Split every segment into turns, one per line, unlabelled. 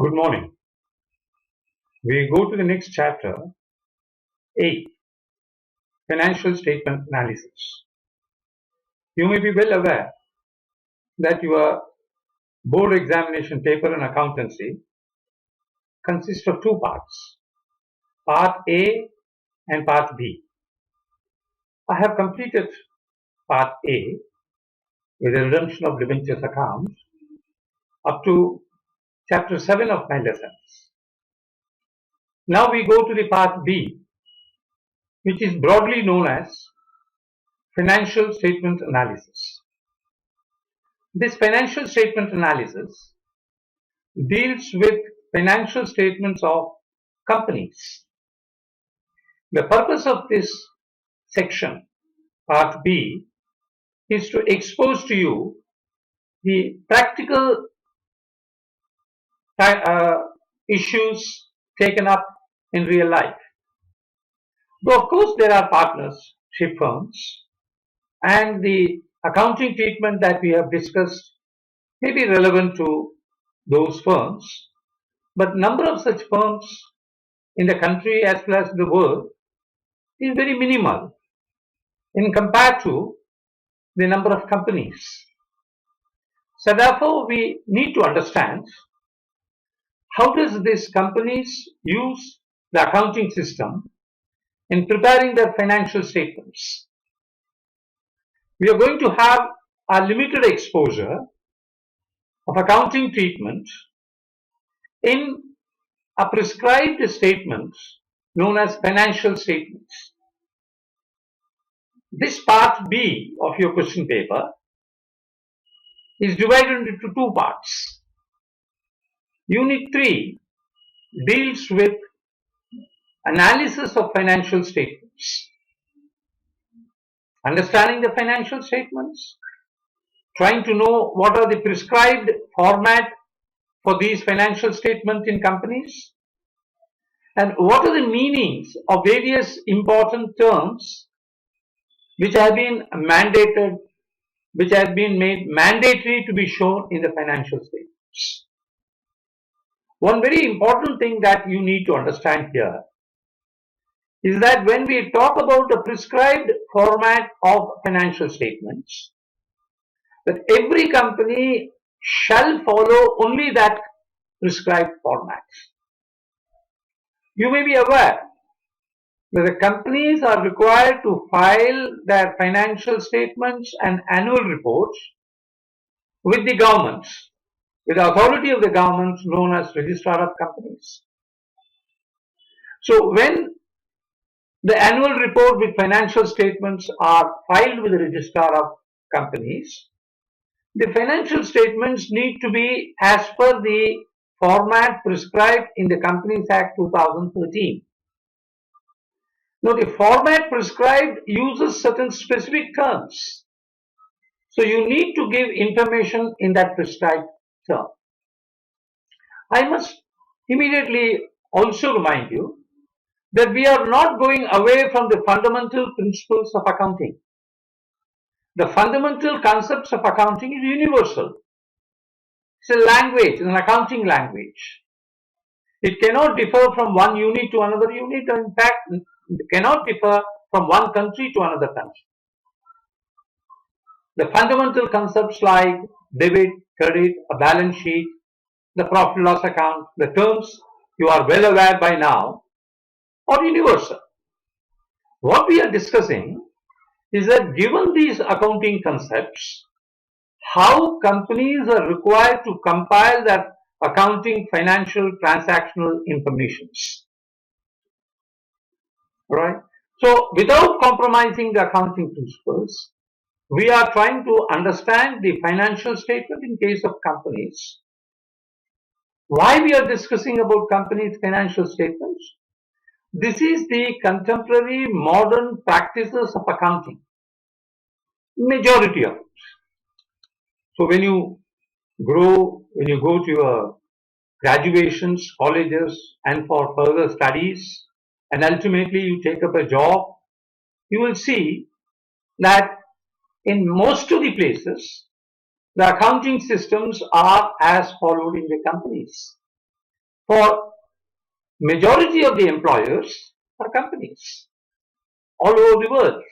Good morning. We go to the next chapter, 8, Financial Statement Analysis. You may be well aware that your board examination paper in accountancy consists of two parts, Part A and Part B. I have completed Part A with the redemption of debentures account up to Chapter 7 of my lessons. Now we go to the Part B, which is broadly known as Financial Statement Analysis. This financial statement analysis deals with financial statements of companies. The purpose of this section, Part B, is to expose to you the practical issues taken up in real life. Though of course there are partnership firms, and the accounting treatment that we have discussed may be relevant to those firms, but number of such firms in the country as well as the world is very minimal in compared to the number of companies. So therefore we need to understand how does these companies use the accounting system in preparing their financial statements. We are going to have a limited exposure of accounting treatment in a prescribed statement known as financial statements. This part B of your question paper is divided into two parts. Unit 3 deals with analysis of financial statements. Understanding the financial statements, trying to know what are the prescribed format for these financial statements in companies, and what are the meanings of various important terms which have been mandated, which have been made mandatory to be shown in the financial statements. One very important thing that you need to understand here is that when we talk about the prescribed format of financial statements, that every company shall follow only that prescribed format. You may be aware that the companies are required to file their financial statements and annual reports with the government, with the authority of the government known as Registrar of Companies. So when the annual report with financial statements are filed with the Registrar of Companies, the financial statements need to be as per the format prescribed in the Companies Act 2013. Now the format prescribed uses certain specific terms. So you need to give information in that prescribed term. I must immediately also remind you that we are not going away from the fundamental principles of accounting. The fundamental concepts of accounting is universal. It's a language, an accounting language. It cannot differ from one unit to another unit, and in fact, it cannot differ from one country to another country. The fundamental concepts like debit, credit, a balance sheet, the profit loss account, the terms you are well aware by now, are universal. What we are discussing is that given these accounting concepts, how companies are required to compile their accounting financial transactional informations. Right? So without compromising the accounting principles, we are trying to understand the financial statement in case of companies. Why we are discussing about companies' financial statements? This is the contemporary modern practices of accounting. Majority of it. So when you go to your graduations, colleges, and for further studies, and ultimately you take up a job, you will see that in most of the places, the accounting systems are as followed in the companies. for majority of the employers are companies all over the world.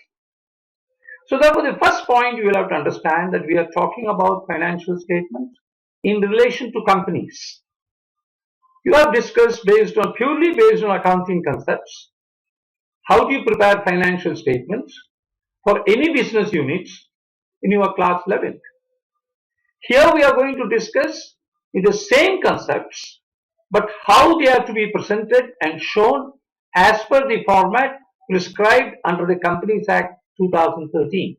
So therefore, the first point you will have to understand that we are talking about financial statements in relation to companies. You have discussed purely based on accounting concepts. How do you prepare financial statements for any business units in your class 11? Here we are going to discuss the same concepts, but how they are to be presented and shown as per the format prescribed under the Companies Act 2013.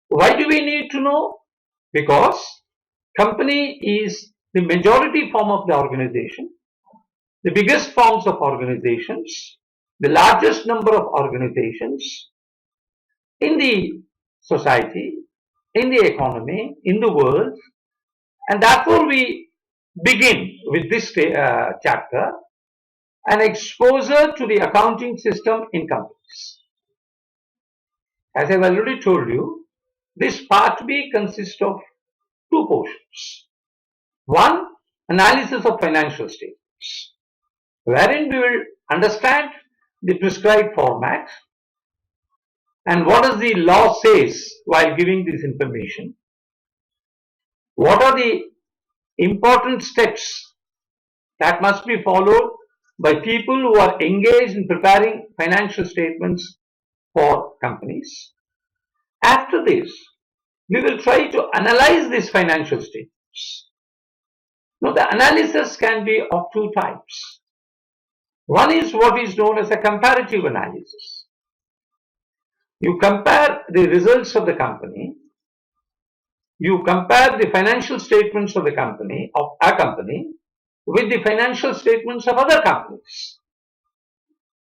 Why do we need to know? Because company is the majority form of the organization, the biggest forms of organizations, the largest number of organizations in the society, in the economy, in the world, and therefore we begin with this chapter an exposure to the accounting system in companies. As I've already told you, this part B consists of two portions. One, analysis of financial statements, wherein we will understand the prescribed format and what does the law says while giving this information. What are the important steps that must be followed by people who are engaged in preparing financial statements for companies. After this, we will try to analyze these financial statements. Now, the analysis can be of two types. One is what is known as a comparative analysis. You compare the results of the company, you compare the financial statements of a company with the financial statements of other companies.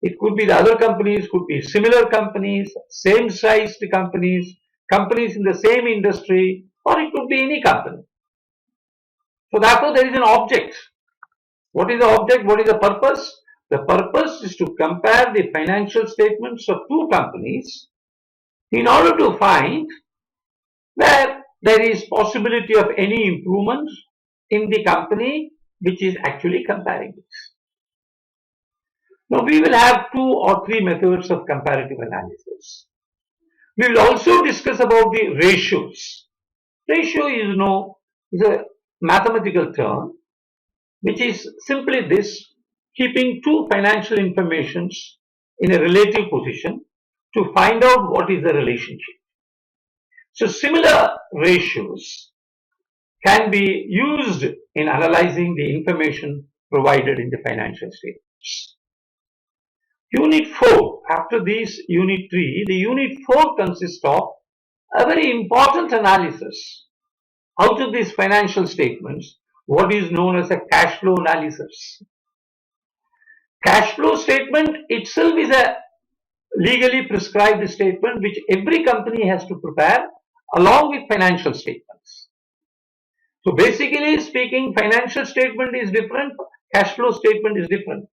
It could be the other companies, could be similar companies, same sized companies, companies in the same industry, or it could be any company. So therefore there is an object. What is the object? What is the purpose? The purpose is to compare the financial statements of two companies in order to find where there is possibility of any improvement in the company which is actually comparing it. Now we will have 2 or 3 methods of comparative analysis. We will also discuss about the ratios. Ratio is a mathematical term which is simply this: keeping two financial informations in a relative position to find out what is the relationship. So similar ratios can be used in analyzing the information provided in the financial statements. Unit 4, after this Unit 3, the Unit 4 consists of a very important analysis out of these financial statements, what is known as a cash flow analysis. Cash flow statement itself is a legally prescribed statement which every company has to prepare along with financial statements. So basically speaking, financial statement is different, cash flow statement is different.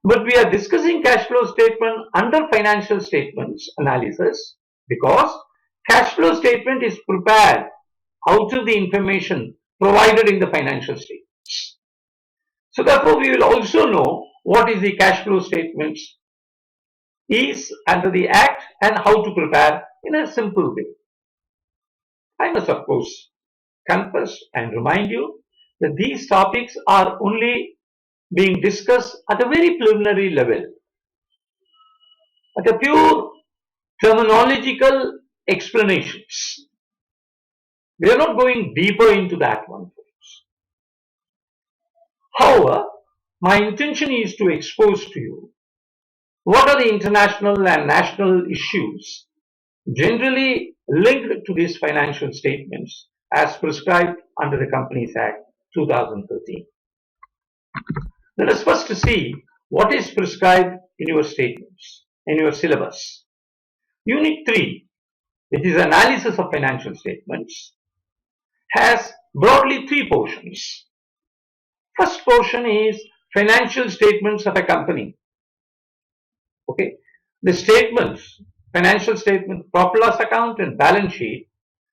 But we are discussing cash flow statement under financial statements analysis because cash flow statement is prepared out of the information provided in the financial statements. So therefore we will also know what is the cash flow statements is under the Act and how to prepare in a simple way. I must of course confess and remind you that these topics are only being discussed at a very preliminary level, at a pure terminological explanations. We are not going deeper into that one, folks. However, my intention is to expose to you what are the international and national issues generally linked to these financial statements as prescribed under the Companies Act 2013. Let us first see what is prescribed in your statements, in your syllabus. Unit 3, which is analysis of financial statements, has broadly 3 portions. First portion is financial statements of a company. Okay, the statements, financial statement, profit loss account and balance sheet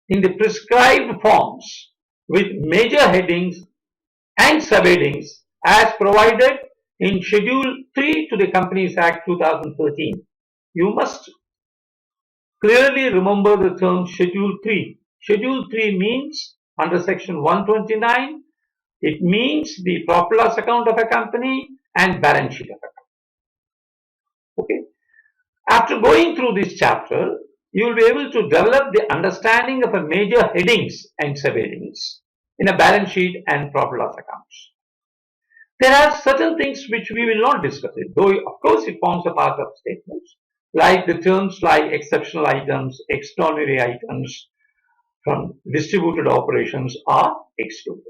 in the prescribed forms with major headings and subheadings as provided in Schedule 3 to the Companies Act 2013. You must clearly remember the term Schedule 3. Schedule 3 means under Section 129, it means the profit loss account of a company and balance sheet of a company. Okay. After going through this chapter, you will be able to develop the understanding of a major headings and subheadings in a balance sheet and profit loss accounts. There are certain things which we will not discuss it, though of course it forms a part of statements, like the terms like exceptional items, extraordinary items from distributed operations are excluded.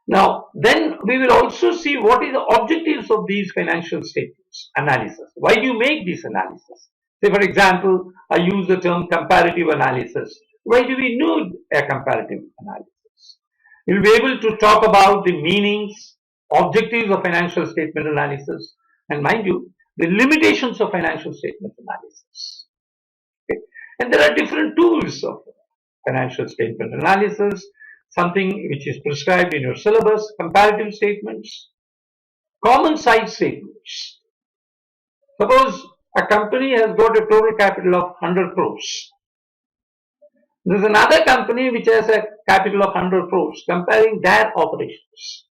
Now, then we will also see what is the objectives of these financial statements analysis. Why do you make this analysis? Say, for example, I use the term comparative analysis. Why do we need a comparative analysis? We will be able to talk about the meanings, objectives of financial statement analysis, and mind you, the limitations of financial statement analysis. Okay. And there are different tools of financial statement analysis, something which is prescribed in your syllabus, comparative statements, common size statements. Suppose a company has got a total capital of 100 crores. There is another company which has a capital of 100 crores, comparing their operations.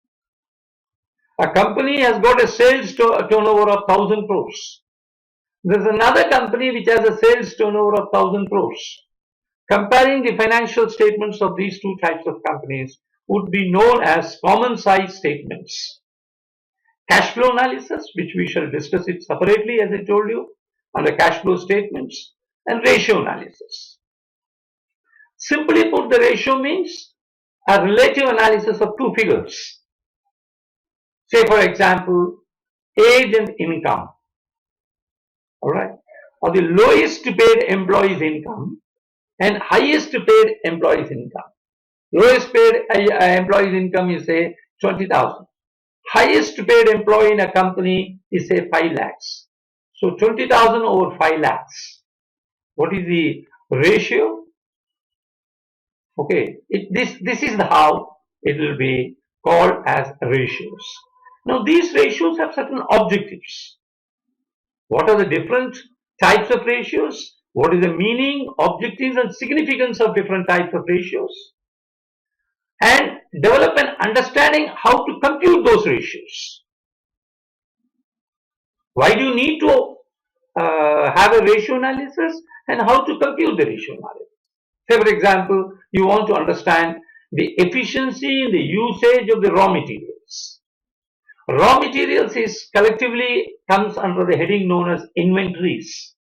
A company has got a sales turnover of 1000 crores. There is another company which has a sales turnover of 1000 crores. Comparing the financial statements of these two types of companies would be known as common size statements. Cash flow analysis, which we shall discuss it separately as I told you, under cash flow statements, and ratio analysis. Simply put, the ratio means a relative analysis of two figures. Say for example, age and income, alright, or the lowest paid employee's income and highest paid employee's income. Lowest paid employee's income is say 20,000. Highest paid employee in a company is say 5 lakhs. So 20,000 over 5 lakhs. What is the ratio? Okay, this is how it will be called as ratios. Now these ratios have certain objectives. What are the different types of ratios? What is the meaning, objectives and significance of different types of ratios? And develop an understanding how to compute those ratios. Why do you need to have a ratio analysis and how to compute the ratio analysis? Say for example, you want to understand the efficiency in the usage of the raw materials. Raw materials is collectively comes under the heading known as inventories.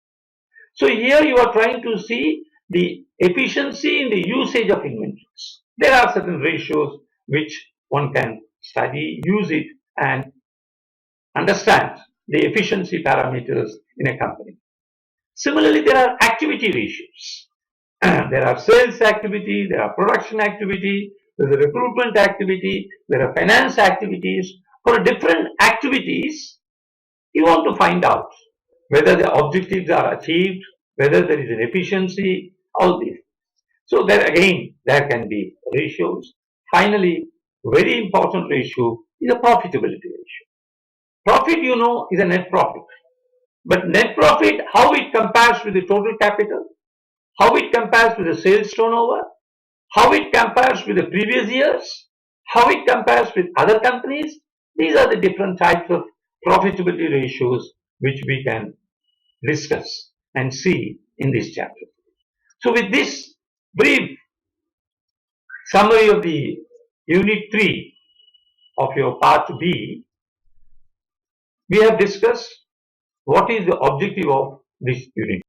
So here you are trying to see the efficiency in the usage of inventories. There are certain ratios which one can study, use it and understand the efficiency parameters in a company. Similarly, there are activity ratios. There are sales activity, there are production activity, there is a recruitment activity, there are finance activities. For different activities, you want to find out whether the objectives are achieved, whether there is an efficiency, all these. So there again, there can be ratios. Finally, very important ratio is a profitability ratio. Profit, you know, is a net profit. But net profit, how it compares with the total capital, how it compares with the sales turnover, how it compares with the previous years, how it compares with other companies. These are the different types of profitability ratios which we can discuss and see in this chapter. So with this brief summary of the Unit 3 of your Part B, we have discussed what is the objective of this unit.